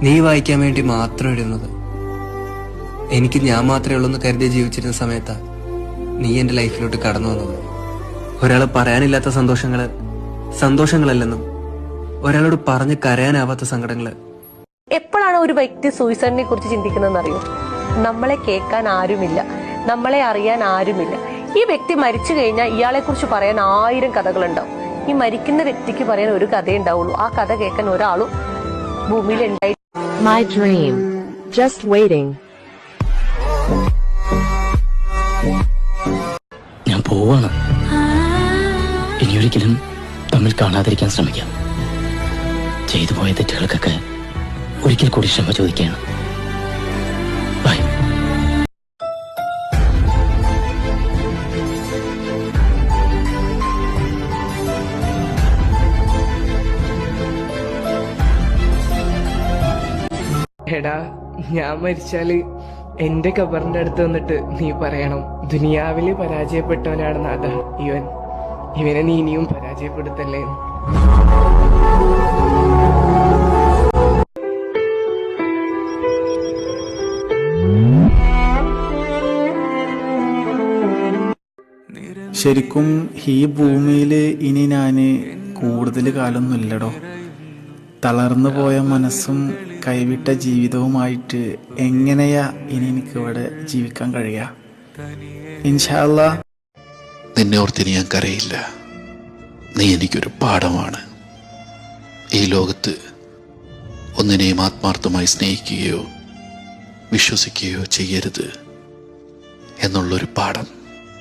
നീ വായിക്കാൻ വേണ്ടി മാത്രം എഴുതുന്നത്. എനിക്ക് ഞാൻ മാത്രമേ ഉള്ളൂ എന്ന് കരുതി ജീവിച്ചിരുന്ന സമയത്താ നീ എന്റെ ലൈഫിലോട്ട് കടന്നു വന്നത്. ഒരാൾ പറയാനില്ലാത്ത സന്തോഷങ്ങളല്ലെന്നും ഒരാളോട് പറഞ്ഞ് കരയാനാവാത്ത സങ്കടങ്ങള്. എപ്പോഴാണ് ഒരു വ്യക്തി സൂയിസൈഡിനെ കുറിച്ച് ചിന്തിക്കുന്നതെന്ന് അറിയോ? നമ്മളെ കേൾക്കാൻ ആരുമില്ല, നമ്മളെ അറിയാൻ ആരുമില്ല. ഈ വ്യക്തി മരിച്ചു കഴിഞ്ഞാൽ ഇയാളെ കുറിച്ച് പറയാൻ 1000 കഥകളുണ്ടാവും. ഈ മരിക്കുന്ന വ്യക്തിക്ക് പറയാൻ ഒരു കഥയേ ഉണ്ടാവുള്ളൂ. ആ കഥ കേൾക്കാൻ ഒരാളും ഭൂമിയിൽ ഉണ്ടായി. My dream. Just waiting. ഞാൻ പോവാണ്. ഇനിയൊരിക്കലും തമ്മിൽ കാണാതിരിക്കാൻ ശ്രമിക്കാം. ചെയ്തു പോയ തെറ്റുകൾക്കൊക്കെ ഒരിക്കൽ കൂടി ക്ഷമ ചോദിക്കുകയാണ്. ബൈ. എടാ, ഞാൻ മരിച്ചാല് എന്റെ ഖബറിന്റെ അടുത്ത് വന്നിട്ട് നീ പറയണം, ദുനിയാവില് പരാജയപ്പെട്ടവനാണ് നാഥ ഇവനെ നീ ഇനിയും പരാജയപ്പെടുത്തല്ലേ. ശരിക്കും ഈ ഭൂമിയിൽ ഇനി ഞാൻ കൂടുതൽ കാലമൊന്നുമില്ലടോ. തളർന്നു പോയ മനസ്സും കൈവിട്ട ജീവിതവുമായിട്ട് എങ്ങനെയാ ഇനി എനിക്ക് ഇവിടെ ജീവിക്കാൻ കഴിയുക? ഇൻഷാ അല്ലാ. നിന്നെ ഓർത്തിനി ഞാൻ കരയില്ല. നീ എനിക്കൊരു പാഠമാണ്. ഈ ലോകത്ത് ഒന്നിനെയും ആത്മാർത്ഥമായി സ്നേഹിക്കുകയോ വിശ്വസിക്കുകയോ ചെയ്യരുത് എന്നുള്ളൊരു പാഠം.